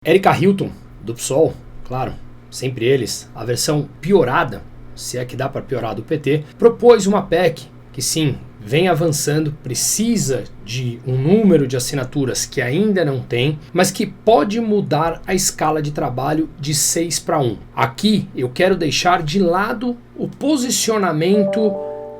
Erika Hilton, do PSOL, claro, sempre eles, a versão piorada, se é que dá para piorar do PT, propôs uma PEC que sim, vem avançando, precisa de um número de assinaturas que ainda não tem, mas que pode mudar a escala de trabalho de 6-1. Aqui eu quero deixar de lado o posicionamento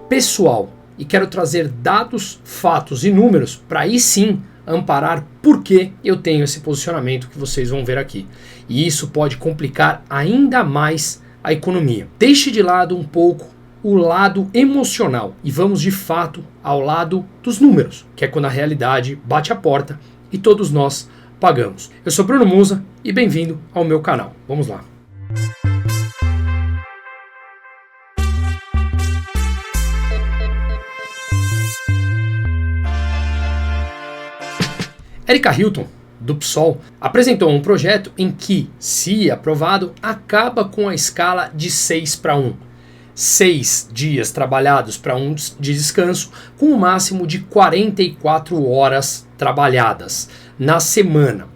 pessoal e quero trazer dados, fatos e números para aí sim amparar por que eu tenho esse posicionamento que vocês vão ver aqui. E isso pode complicar ainda mais a economia. Deixe de lado um pouco o lado emocional e vamos de fato ao lado dos números, que é quando a realidade bate a porta e todos nós pagamos. Eu sou Bruno Musa e bem-vindo ao meu canal. Vamos lá. Erika Hilton, do PSOL, apresentou um projeto em que, se aprovado, acaba com a escala de 6-1. 6 dias trabalhados para um de descanso, com um máximo de 44 horas trabalhadas na semana.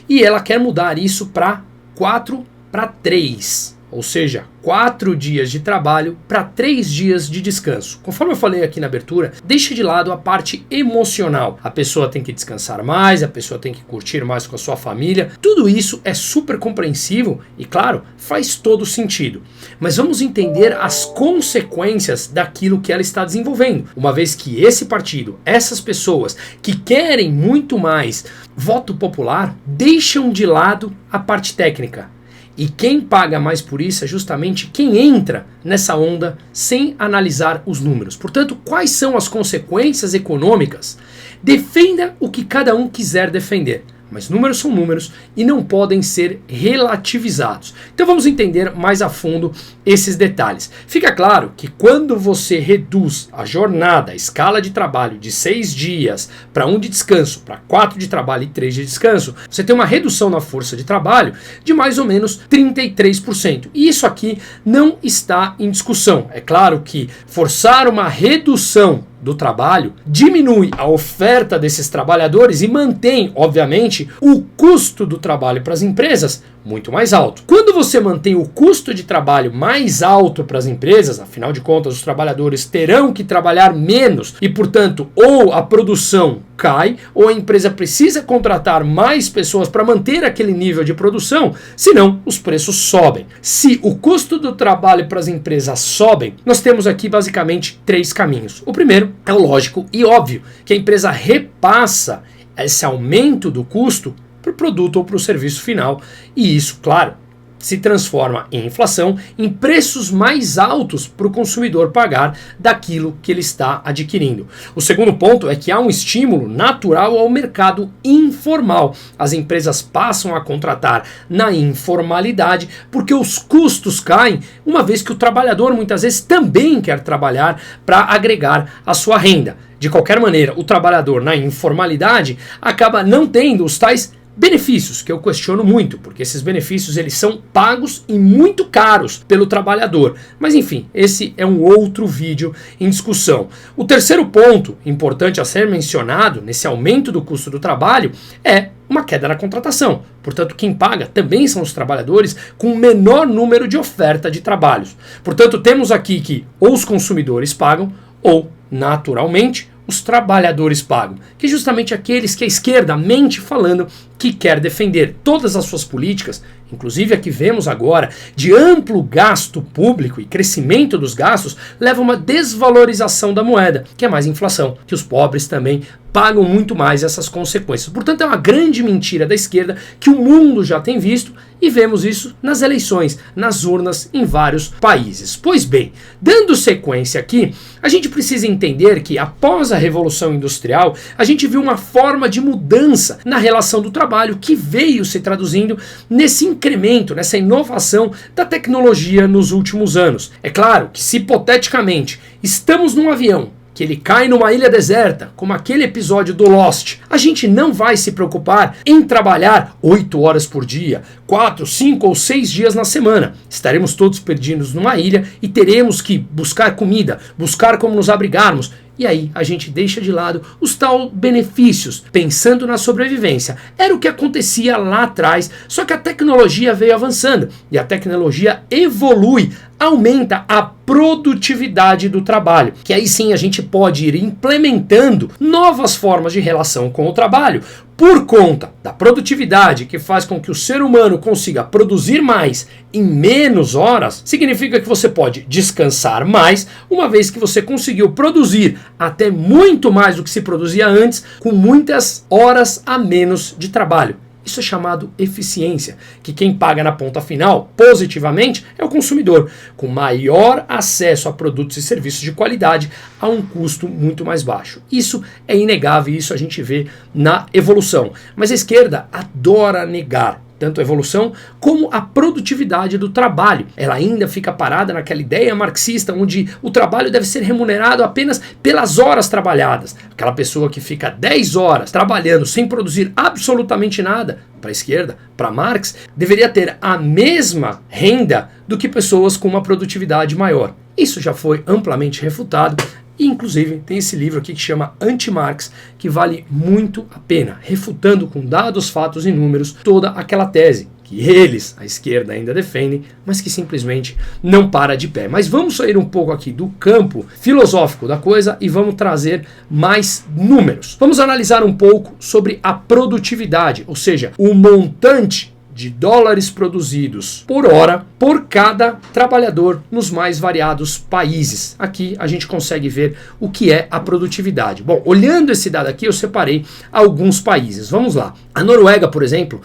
E ela quer mudar isso para 4-3, ou seja, 4 dias de trabalho para 3 dias de descanso. Conforme eu falei aqui na abertura, deixe de lado a parte emocional. A pessoa tem que descansar mais, a pessoa tem que curtir mais com a sua família. Tudo isso é super compreensível e, claro, faz todo sentido. Mas vamos entender as consequências daquilo que ela está desenvolvendo. Uma vez que esse partido, essas pessoas que querem muito mais voto popular, deixam de lado a parte técnica. E quem paga mais por isso é justamente quem entra nessa onda sem analisar os números. Portanto, quais são as consequências econômicas? Defenda o que cada um quiser defender. Mas números são números e não podem ser relativizados. Então vamos entender mais a fundo esses detalhes. Fica claro que quando você reduz a jornada, a escala de trabalho de 6 dias para 1 de descanso, para 4 de trabalho e 3 de descanso, você tem uma redução na força de trabalho de mais ou menos 33%. E isso aqui não está em discussão. É claro que forçar uma redução do trabalho diminui a oferta desses trabalhadores e mantém, obviamente, o custo do trabalho para as empresas muito mais alto. Quando você mantém o custo de trabalho mais alto para as empresas, afinal de contas, os trabalhadores terão que trabalhar menos e, portanto, ou a produção cai, ou a empresa precisa contratar mais pessoas para manter aquele nível de produção, senão os preços sobem. Se o custo do trabalho para as empresas sobem, nós temos aqui basicamente 3 caminhos. O primeiro é o lógico e óbvio, que a empresa repassa esse aumento do custo para o produto ou para o serviço final, e isso, claro, se transforma em inflação, em preços mais altos para o consumidor pagar daquilo que ele está adquirindo. O segundo ponto é que há um estímulo natural ao mercado informal. As empresas passam a contratar na informalidade porque os custos caem, uma vez que o trabalhador muitas vezes também quer trabalhar para agregar a sua renda. De qualquer maneira, o trabalhador na informalidade acaba não tendo os tais benefícios, que eu questiono muito, porque esses benefícios eles são pagos e muito caros pelo trabalhador. Mas enfim, esse é um outro vídeo em discussão. O terceiro ponto importante a ser mencionado nesse aumento do custo do trabalho é uma queda na contratação. Portanto, quem paga também são os trabalhadores com menor número de oferta de trabalhos. Portanto, temos aqui que ou os consumidores pagam ou, naturalmente, os trabalhadores pagam, que é justamente aqueles que a esquerda mente falando que quer defender todas as suas políticas, inclusive a que vemos agora, de amplo gasto público e crescimento dos gastos, leva a uma desvalorização da moeda, que é mais inflação, que os pobres também pagam muito mais essas consequências. Portanto, é uma grande mentira da esquerda que o mundo já tem visto e vemos isso nas eleições, nas urnas em vários países. Pois bem, dando sequência aqui, a gente precisa entender que após a Revolução Industrial, a gente viu uma forma de mudança na relação do trabalho que veio se traduzindo nesse incremento, nessa inovação da tecnologia nos últimos anos. É claro que se hipoteticamente estamos num avião que ele cai numa ilha deserta, como aquele episódio do Lost, a gente não vai se preocupar em trabalhar 8 horas por dia, 4, 5 ou 6 dias na semana. Estaremos todos perdidos numa ilha e teremos que buscar comida, buscar como nos abrigarmos E aí a gente deixa de lado os tal benefícios, pensando na sobrevivência. Era o que acontecia lá atrás, só que a tecnologia veio avançando e a tecnologia evolui, aumenta a produtividade do trabalho, que aí sim a gente pode ir implementando novas formas de relação com o trabalho. Por conta da produtividade, que faz com que o ser humano consiga produzir mais em menos horas, significa que você pode descansar mais, uma vez que você conseguiu produzir até muito mais do que se produzia antes, com muitas horas a menos de trabalho. Isso é chamado eficiência, que quem paga na ponta final, positivamente, é o consumidor, com maior acesso a produtos e serviços de qualidade a um custo muito mais baixo. Isso é inegável e isso a gente vê na evolução. Mas a esquerda adora negar tanto a evolução como a produtividade do trabalho. Ela ainda fica parada naquela ideia marxista onde o trabalho deve ser remunerado apenas pelas horas trabalhadas. Aquela pessoa que fica 10 horas trabalhando sem produzir absolutamente nada, para a esquerda, para Marx, deveria ter a mesma renda do que pessoas com uma produtividade maior. Isso já foi amplamente refutado. E, inclusive, tem esse livro aqui que chama Anti-Marx, que vale muito a pena, refutando com dados, fatos e números toda aquela tese que eles, a esquerda, ainda defendem, mas que simplesmente não para de pé. Mas vamos sair um pouco aqui do campo filosófico da coisa e vamos trazer mais números. Vamos analisar um pouco sobre a produtividade, ou seja, o montante de dólares produzidos por hora por cada trabalhador nos mais variados países. Aqui a gente consegue ver o que é a produtividade. Bom, olhando esse dado aqui, eu separei alguns países. Vamos lá. A Noruega, por exemplo,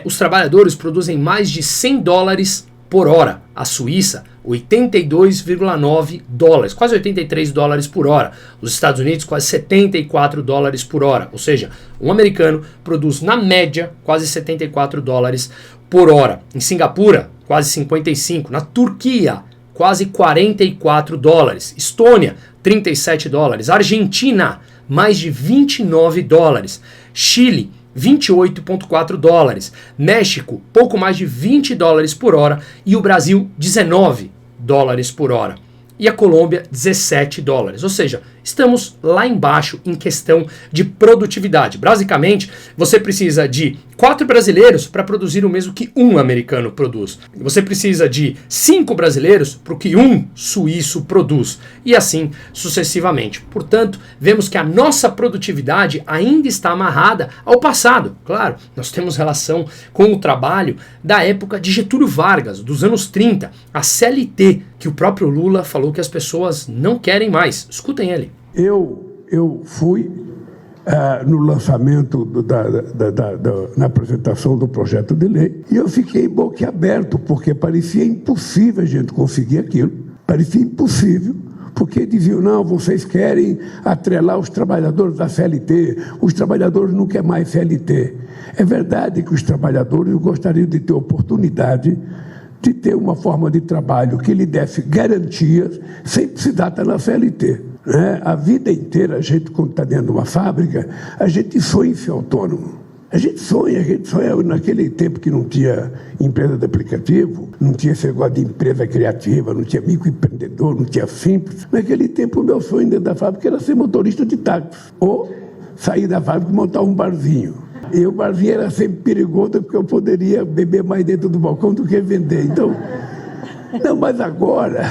os trabalhadores produzem mais de 100 dólares por hora. A Suíça, 82,9 dólares, quase 83 dólares por hora. Os Estados Unidos, quase 74 dólares por hora. Ou seja, um americano produz, na média, quase 74 dólares por hora. Em Singapura, quase 55. Na Turquia, quase 44 dólares. Estônia, 37 dólares. Argentina, mais de 29 dólares. Chile, 28,4 dólares. México, pouco mais de 20 dólares por hora. E o Brasil, 19 dólares por hora. E a Colômbia, 17 dólares. Ou seja, estamos lá embaixo em questão de produtividade. Basicamente, você precisa de 4 brasileiros para produzir o mesmo que um americano produz. Você precisa de 5 brasileiros para o que um suíço produz. E assim sucessivamente. Portanto, vemos que a nossa produtividade ainda está amarrada ao passado. Claro, nós temos relação com o trabalho da época de Getúlio Vargas, dos anos 30. A CLT, que o próprio Lula falou que as pessoas não querem mais. Escutem ele. Eu fui no lançamento, na apresentação do projeto de lei, e eu fiquei boquiaberto, porque parecia impossível a gente conseguir aquilo. Parecia impossível, porque diziam, não, vocês querem atrelar os trabalhadores da CLT, os trabalhadores não querem mais CLT. É verdade que os trabalhadores gostariam de ter oportunidade de ter uma forma de trabalho que lhe desse garantias sem precisar estar na CLT. A vida inteira, a gente, quando está dentro de uma fábrica, a gente sonha em ser autônomo. A gente sonha naquele tempo que não tinha empresa de aplicativo, não tinha esse negócio de empresa criativa, não tinha microempreendedor, não tinha simples. Naquele tempo, o meu sonho dentro da fábrica era ser motorista de táxi, ou sair da fábrica e montar um barzinho. E o barzinho era sempre perigoso, porque eu poderia beber mais dentro do balcão do que vender. Então, não, mas agora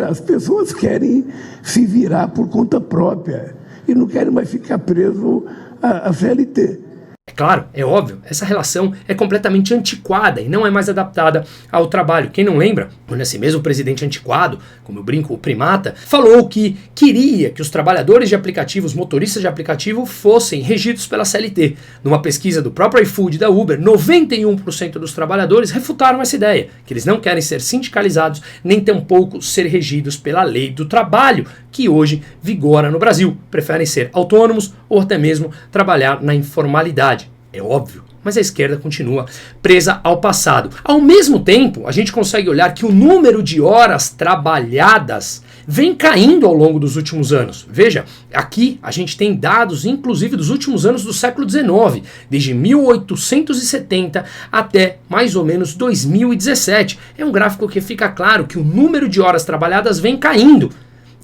as pessoas querem se virar por conta própria e não querem mais ficar preso à CLT. É claro, é óbvio, essa relação é completamente antiquada e não é mais adaptada ao trabalho. Quem não lembra, quando esse mesmo presidente antiquado, como eu brinco, o primata, falou que queria que os trabalhadores de aplicativos, motoristas de aplicativo, fossem regidos pela CLT. Numa pesquisa do próprio iFood e da Uber, 91% dos trabalhadores refutaram essa ideia, que eles não querem ser sindicalizados, nem tampouco ser regidos pela lei do trabalho, que hoje vigora no Brasil. Preferem ser autônomos ou até mesmo trabalhar na informalidade. É óbvio, mas a esquerda continua presa ao passado. Ao mesmo tempo, a gente consegue olhar que o número de horas trabalhadas vem caindo ao longo dos últimos anos. Veja, aqui a gente tem dados, inclusive, dos últimos anos do século XIX, desde 1870 até mais ou menos 2017. É um gráfico que fica claro que o número de horas trabalhadas vem caindo.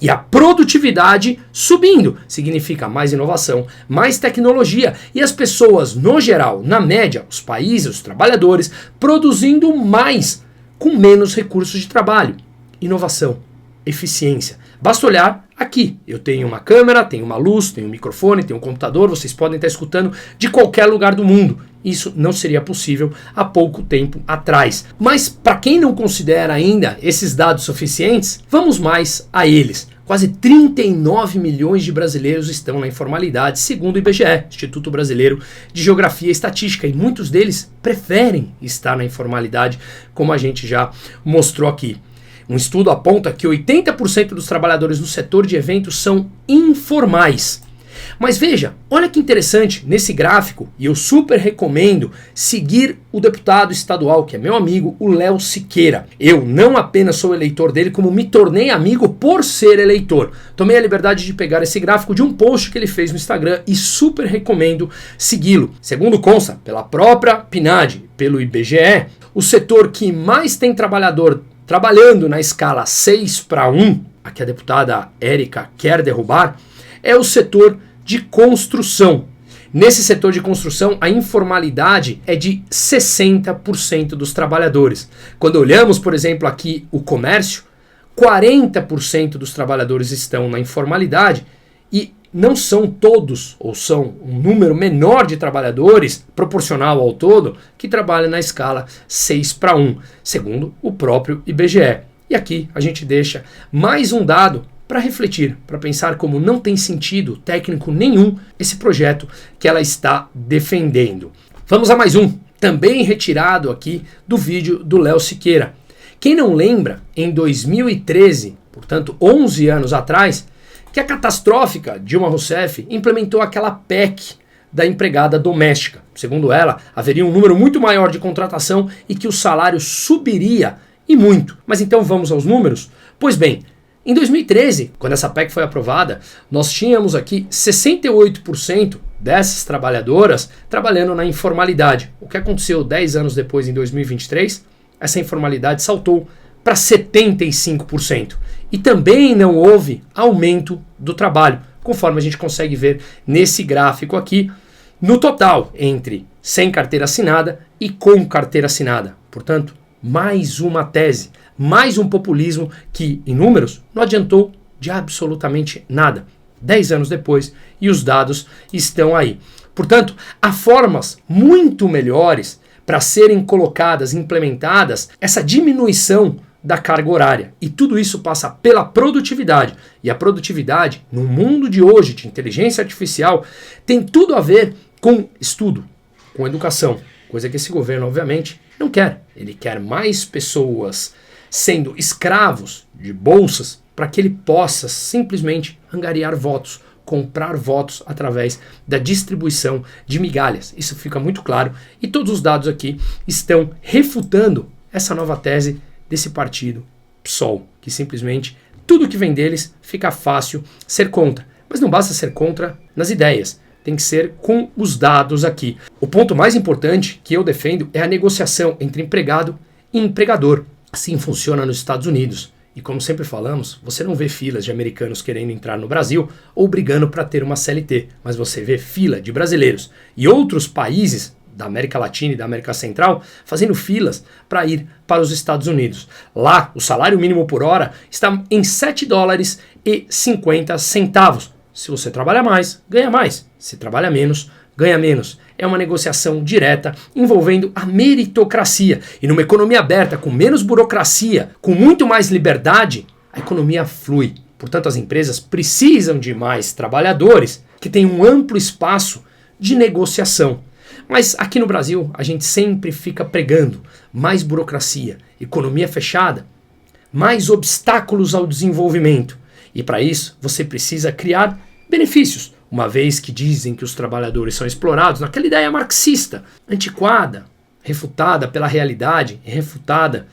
E a produtividade subindo significa mais inovação, mais tecnologia e as pessoas, no geral, na média, os países, os trabalhadores, produzindo mais com menos recursos de trabalho. Inovação, eficiência. Basta olhar aqui. Eu tenho uma câmera, tenho uma luz, tenho um microfone, tenho um computador, vocês podem estar escutando de qualquer lugar do mundo. Isso não seria possível há pouco tempo atrás. Mas para quem não considera ainda esses dados suficientes, vamos mais a eles. Quase 39 milhões de brasileiros estão na informalidade, segundo o IBGE, Instituto Brasileiro de Geografia e Estatística, e muitos deles preferem estar na informalidade, como a gente já mostrou aqui. Um estudo aponta que 80% dos trabalhadores no setor de eventos são informais. Mas veja, olha que interessante nesse gráfico, e eu super recomendo seguir o deputado estadual, que é meu amigo, o Léo Siqueira. Eu não apenas sou eleitor dele, como me tornei amigo por ser eleitor. Tomei a liberdade de pegar esse gráfico de um post que ele fez no Instagram e super recomendo segui-lo. Segundo consta pela própria PNAD, pelo IBGE, o setor que mais tem trabalhador trabalhando na escala 6:1, a que a deputada Érica quer derrubar, é o setor de construção. Nesse setor de construção, a informalidade é de 60% dos trabalhadores. Quando olhamos, por exemplo, aqui o comércio, 40% dos trabalhadores estão na informalidade e não são todos, ou são um número menor de trabalhadores, proporcional ao todo, que trabalham na escala 6:1, segundo o próprio IBGE. E aqui a gente deixa mais um dado para refletir, para pensar como não tem sentido técnico nenhum esse projeto que ela está defendendo. Vamos a mais um, também retirado aqui do vídeo do Léo Siqueira. Quem não lembra, em 2013, portanto 11 anos atrás, que a catastrófica Dilma Rousseff implementou aquela PEC da empregada doméstica. Segundo ela, haveria um número muito maior de contratação e que o salário subiria e muito. Mas então vamos aos números? Pois bem, em 2013, quando essa PEC foi aprovada, nós tínhamos aqui 68% dessas trabalhadoras trabalhando na informalidade. O que aconteceu 10 anos depois, em 2023? Essa informalidade saltou para 75%. E também não houve aumento do trabalho, conforme a gente consegue ver nesse gráfico aqui, no total, entre sem carteira assinada e com carteira assinada. Portanto, mais uma tese, mais um populismo que, em números, não adiantou de absolutamente nada. 10 anos depois, e os dados estão aí. Portanto, há formas muito melhores para serem colocadas, implementadas, essa diminuição da carga horária. E tudo isso passa pela produtividade. E a produtividade, no mundo de hoje de inteligência artificial, tem tudo a ver com estudo, com educação. Coisa que esse governo, obviamente, não quer. Ele quer mais pessoas sendo escravos de bolsas para que ele possa simplesmente angariar votos, comprar votos através da distribuição de migalhas. Isso fica muito claro e todos os dados aqui estão refutando essa nova tese desse partido PSOL, que simplesmente tudo que vem deles fica fácil ser contra. Mas não basta ser contra nas ideias, tem que ser com os dados aqui. O ponto mais importante que eu defendo é a negociação entre empregado e empregador. Assim funciona nos Estados Unidos. E como sempre falamos, você não vê filas de americanos querendo entrar no Brasil ou brigando para ter uma CLT, mas você vê fila de brasileiros e outros países da América Latina e da América Central fazendo filas para ir para os Estados Unidos. Lá, o salário mínimo por hora está em $7,50. Se você trabalha mais, ganha mais. Se trabalha menos, ganha menos. É uma negociação direta envolvendo a meritocracia. E numa economia aberta, com menos burocracia, com muito mais liberdade, a economia flui. Portanto, as empresas precisam de mais trabalhadores que tenham um amplo espaço de negociação. Mas aqui no Brasil, a gente sempre fica pregando mais burocracia, economia fechada, mais obstáculos ao desenvolvimento. E para isso, você precisa criar benefícios, uma vez que dizem que os trabalhadores são explorados naquela ideia marxista, antiquada, refutada pela realidade, refutada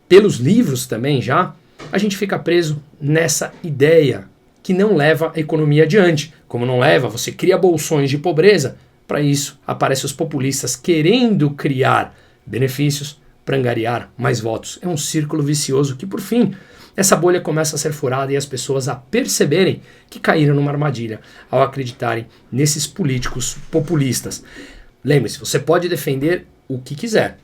pelos livros também já, a gente fica preso nessa ideia que não leva a economia adiante. Como não leva, você cria bolsões de pobreza. Para isso, aparecem os populistas querendo criar benefícios para angariar mais votos. É um círculo vicioso que, por fim, essa bolha começa a ser furada e as pessoas a perceberem que caíram numa armadilha ao acreditarem nesses políticos populistas. Lembre-se, você pode defender o que quiser,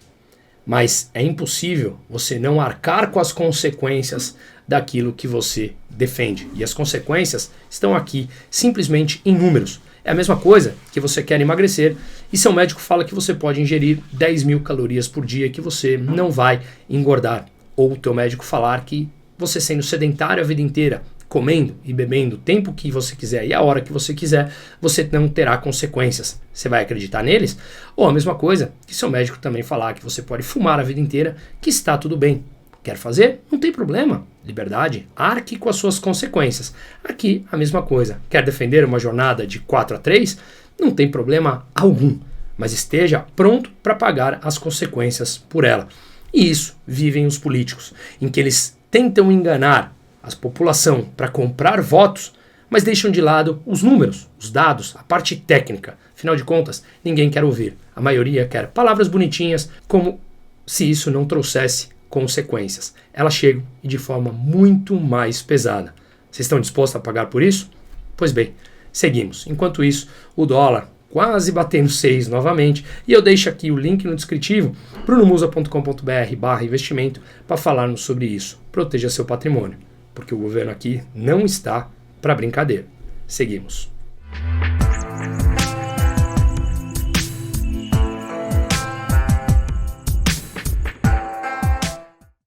mas é impossível você não arcar com as consequências daquilo que você defende. E as consequências estão aqui simplesmente em números. É a mesma coisa que você quer emagrecer e seu médico fala que você pode ingerir 10.000 calorias por dia e que você não vai engordar. Ou o teu médico falar que você sendo sedentário a vida inteira, comendo e bebendo o tempo que você quiser e a hora que você quiser, você não terá consequências. Você vai acreditar neles? Ou a mesma coisa que seu médico também falar que você pode fumar a vida inteira, que está tudo bem. Quer fazer? Não tem problema. Liberdade, arque com as suas consequências. Aqui, a mesma coisa. Quer defender uma jornada de 4 a 3? Não tem problema algum. Mas esteja pronto para pagar as consequências por ela. E isso vivem os políticos, em que eles tentam enganar a população para comprar votos, mas deixam de lado os números, os dados, a parte técnica. Afinal de contas, ninguém quer ouvir. A maioria quer palavras bonitinhas, como se isso não trouxesse consequências. Elas chegam e de forma muito mais pesada. Vocês estão dispostos a pagar por isso? Pois bem, seguimos. Enquanto isso, o dólar quase batendo 6 novamente, e eu deixo aqui o link no descritivo, brunomusa.com.br/investimento, para falarmos sobre isso. Proteja seu patrimônio, porque o governo aqui não está para brincadeira. Seguimos.